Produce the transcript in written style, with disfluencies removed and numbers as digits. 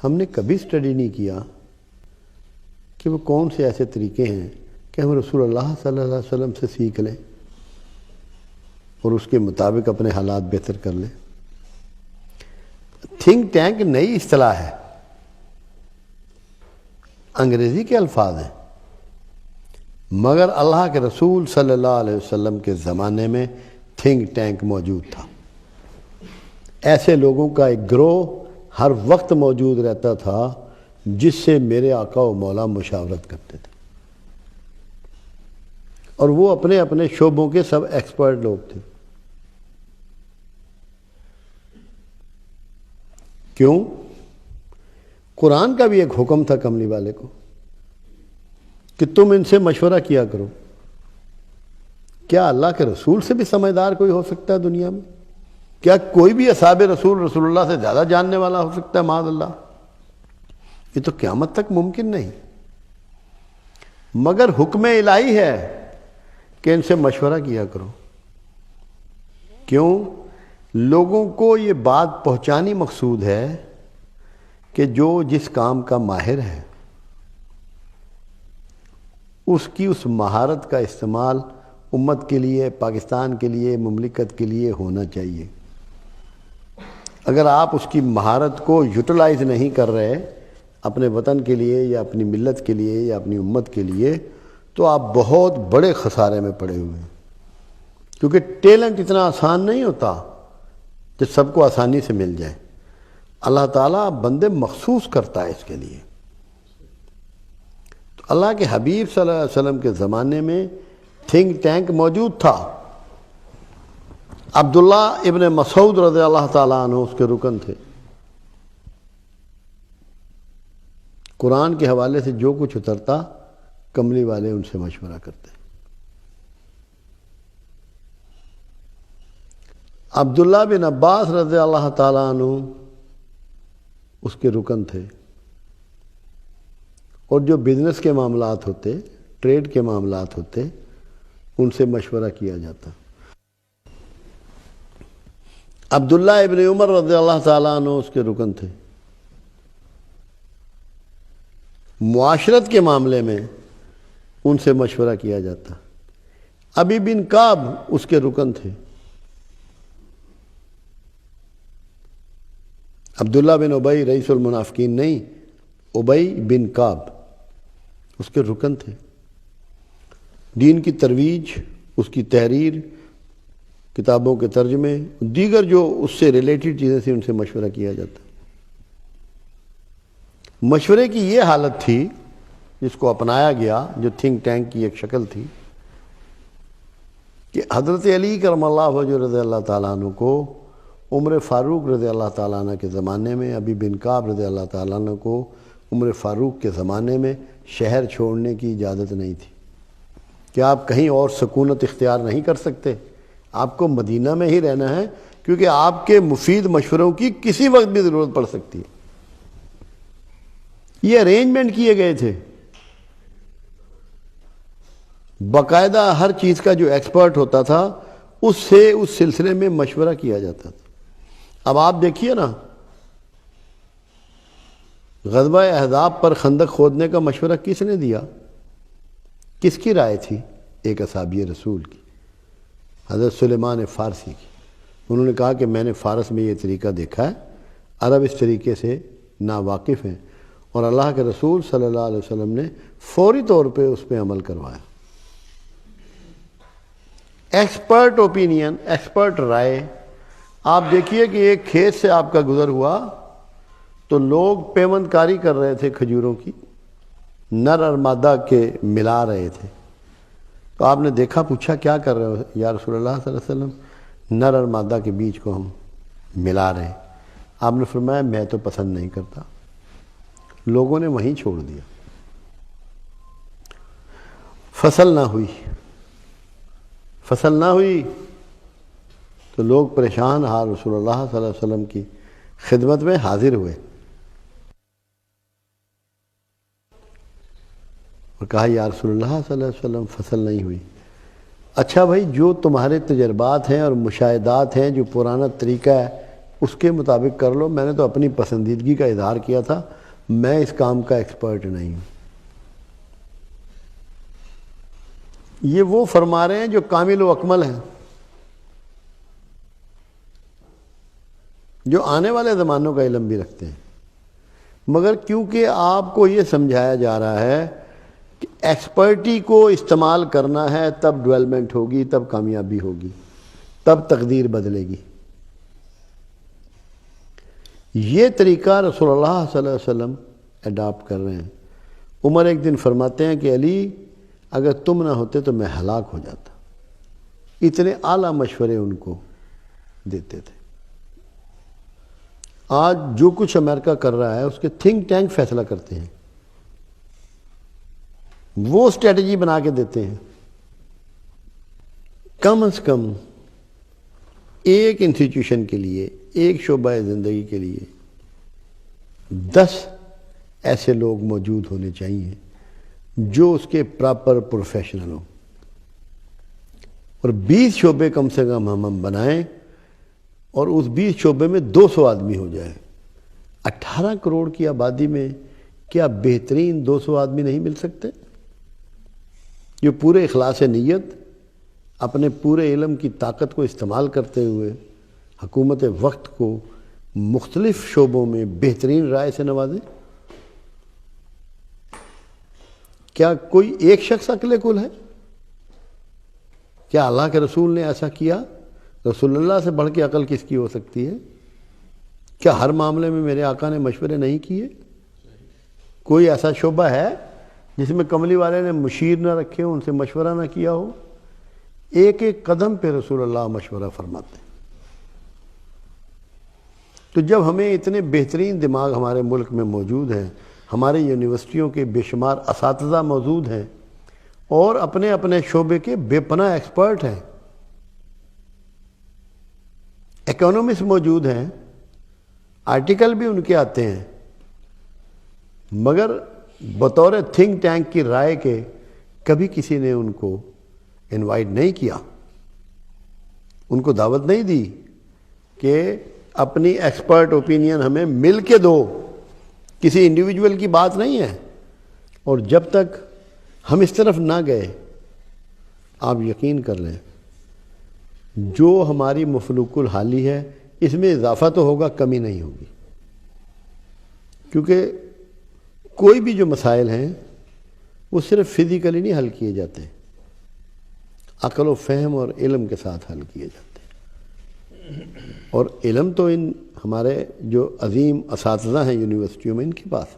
ہم نے کبھی سٹڈی نہیں کیا کہ وہ کون سے ایسے طریقے ہیں کہ ہم رسول اللہ صلی اللہ علیہ وسلم سے سیکھ لیں اور اس کے مطابق اپنے حالات بہتر کر لیں۔ تھنک ٹینک نئی اصطلاح ہے، انگریزی کے الفاظ ہیں، مگر اللہ کے رسول صلی اللہ علیہ وسلم کے زمانے میں تھنک ٹینک موجود تھا۔ ایسے لوگوں کا ایک گروہ ہر وقت موجود رہتا تھا جس سے میرے آقا و مولا مشاورت کرتے تھے، اور وہ اپنے اپنے شعبوں کے سب ایکسپرٹ لوگ تھے۔ کیوں؟ قرآن کا بھی ایک حکم تھا کملی والے کو کہ تم ان سے مشورہ کیا کرو۔ کیا اللہ کے رسول سے بھی سمجھدار کوئی ہو سکتا ہے دنیا میں؟ کیا کوئی بھی اصحاب رسول اللہ سے زیادہ جاننے والا ہو سکتا ہے؟ معاذ اللہ، یہ تو قیامت تک ممکن نہیں۔ مگر حکم الہی ہے کہ ان سے مشورہ کیا کرو۔ کیوں؟ لوگوں کو یہ بات پہنچانی مقصود ہے کہ جو جس کام کا ماہر ہے اس کی اس مہارت کا استعمال امت کے لیے، پاکستان کے لیے، مملکت کے لیے ہونا چاہیے۔ اگر آپ اس کی مہارت کو یوٹیلائز نہیں کر رہے اپنے وطن کے لیے یا اپنی ملت کے لیے یا اپنی امت کے لیے، تو آپ بہت بڑے خسارے میں پڑے ہوئے ہیں، کیونکہ ٹیلنٹ اتنا آسان نہیں ہوتا کہ سب کو آسانی سے مل جائے۔ اللہ تعالیٰ بندے مخصوص کرتا ہے اس کے لیے۔ تو اللہ کے حبیب صلی اللہ علیہ وسلم کے زمانے میں تھنک ٹینک موجود تھا۔ عبداللہ ابن مسعود رضی اللہ تعالیٰ عنہ اس کے رکن تھے۔ قرآن کے حوالے سے جو کچھ اترتا کملی والے ان سے مشورہ کرتے۔ عبداللہ بن عباس رضی اللہ تعالیٰ عنہ اس کے رکن تھے، اور جو بزنس کے معاملات ہوتے، ٹریڈ کے معاملات ہوتے، ان سے مشورہ کیا جاتا۔ عبداللہ ابن عمر رضی اللہ تعالیٰ عنہ اس کے رکن تھے۔ معاشرت کے معاملے میں ان سے مشورہ کیا جاتا۔ ابی بن کعب اس کے رکن تھے۔ عبداللہ بن ابی رئیس المنافقین نہیں، ابی بن کعب اس کے رکن تھے۔ دین کی ترویج، اس کی تحریر، کتابوں کے ترجمے، دیگر جو اس سے ریلیٹڈ چیزیں تھیں، ان سے مشورہ کیا جاتا۔ مشورے کی یہ حالت تھی جس کو اپنایا گیا، جو تھنک ٹینک کی ایک شکل تھی، کہ حضرت علی کرم اللہ وجہ رضی اللہ تعالیٰ عنہ کو عمر فاروق رضی اللہ تعالیٰ عنہ کے زمانے میں، ابی بن کعب رضی اللہ تعالیٰ عنہ کو عمر فاروق کے زمانے میں شہر چھوڑنے کی اجازت نہیں تھی کہ آپ کہیں اور سکونت اختیار نہیں کر سکتے، آپ کو مدینہ میں ہی رہنا ہے، کیونکہ آپ کے مفید مشوروں کی کسی وقت بھی ضرورت پڑ سکتی ہے۔ یہ ارینجمنٹ کیے گئے تھے، باقاعدہ ہر چیز کا جو ایکسپرٹ ہوتا تھا اس سے اس سلسلے میں مشورہ کیا جاتا تھا۔ اب آپ دیکھیے نا، غزوہ احزاب پر خندق کھودنے کا مشورہ کس نے دیا؟ کس کی رائے تھی؟ ایک اصحابی رسول کی، حضرت سلیمان فارسی کی۔ انہوں نے کہا کہ میں نے فارس میں یہ طریقہ دیکھا ہے، عرب اس طریقے سے ناواقف ہیں، اور اللہ کے رسول صلی اللہ علیہ وسلم نے فوری طور پہ اس پہ عمل کروایا۔ ایکسپرٹ اوپینین، ایکسپرٹ رائے۔ آپ دیکھیے کہ ایک کھیت سے آپ کا گزر ہوا تو لوگ پیوند کاری کر رہے تھے کھجوروں کی، نر اور مادہ کے ملا رہے تھے۔ تو آپ نے دیکھا، پوچھا کیا کر رہے ہو یا رسول اللہ صلی اللہ علیہ وسلم؟ نر اور مادہ کے بیج کو ہم ملا رہے ہیں۔ آپ نے فرمایا میں تو پسند نہیں کرتا۔ لوگوں نے وہیں چھوڑ دیا، فصل نہ ہوئی۔ فصل نہ ہوئی تو لوگ پریشان حال رسول اللہ صلی اللہ علیہ وسلم کی خدمت میں حاضر ہوئے اور کہا یا رسول اللہ صلی اللہ علیہ وسلم فصل نہیں ہوئی۔ اچھا بھائی، جو تمہارے تجربات ہیں اور مشاہدات ہیں، جو پرانا طریقہ ہے اس کے مطابق کر لو. میں نے تو اپنی پسندیدگی کا اظہار کیا تھا، میں اس کام کا ایکسپرٹ نہیں ہوں. یہ وہ فرما رہے ہیں جو کامل و اکمل ہیں، جو آنے والے زمانوں کا علم بھی رکھتے ہیں. مگر کیونکہ آپ کو یہ سمجھایا جا رہا ہے کہ ایکسپرٹی کو استعمال کرنا ہے، تب ڈیولپمنٹ ہوگی، تب کامیابی ہوگی، تب تقدیر بدلے گی. یہ طریقہ رسول اللہ صلی اللہ علیہ وسلم اڈاپٹ کر رہے ہیں. عمر ایک دن فرماتے ہیں کہ علی اگر تم نہ ہوتے تو میں ہلاک ہو جاتا. اتنے اعلیٰ مشورے ان کو دیتے تھے. آج جو کچھ امریکہ کر رہا ہے اس کے تھنک ٹینک فیصلہ کرتے ہیں، وہ اسٹریٹجی بنا کے دیتے ہیں. کم از کم ایک انسٹیٹیوشن کے لیے، ایک شعبہ زندگی کے لیے 10 ایسے لوگ موجود ہونے چاہیے جو اس کے پراپر پروفیشنل ہوں، اور 20 شعبے کم سے کم ہم بنائیں، اور اس 20 شعبے میں 200 آدمی ہو جائے. 18 کروڑ کی آبادی میں کیا بہترین 200 آدمی نہیں مل سکتے جو پورے اخلاص نیت، اپنے پورے علم کی طاقت کو استعمال کرتے ہوئے حکومت وقت کو مختلف شعبوں میں بہترین رائے سے نوازیں؟ کیا کوئی ایک شخص عقل کل ہے؟ کیا اللہ کے رسول نے ایسا کیا؟ رسول اللہ سے بڑھ کے عقل کس کی ہو سکتی ہے؟ کیا ہر معاملے میں میرے آقا نے مشورے نہیں کیے؟ کوئی ایسا شعبہ ہے جس میں کملی والے نے مشیر نہ رکھے ہو، ان سے مشورہ نہ کیا ہو؟ ایک ایک قدم پہ رسول اللہ مشورہ فرماتے ہیں. تو جب ہمیں اتنے بہترین دماغ ہمارے ملک میں موجود ہیں، ہمارے یونیورسٹیوں کے بے شمار اساتذہ موجود ہیں، اور اپنے اپنے شعبے کے بے پناہ ایکسپرٹ ہیں، اکانومسٹ موجود ہیں، آرٹیکل بھی ان کے آتے ہیں، مگر بطور تھنک ٹینک کی رائے کے کبھی کسی نے ان کو انوائٹ نہیں کیا، ان کو دعوت نہیں دی کہ اپنی ایکسپرٹ اوپینین ہمیں مل کے دو. کسی انڈیویجول کی بات نہیں ہے. اور جب تک ہم اس طرف نہ گئے، آپ یقین کر لیں جو ہماری مفلوق الحالی ہے اس میں اضافہ تو ہوگا، کمی نہیں ہوگی. کیونکہ کوئی بھی جو مسائل ہیں وہ صرف فزیکلی نہیں حل کیے جاتے، عقل و فہم اور علم کے ساتھ حل کیے جاتے ہیں. اور علم تو ان ہمارے جو عظیم اساتذہ ہیں یونیورسٹیوں میں، ان کے پاس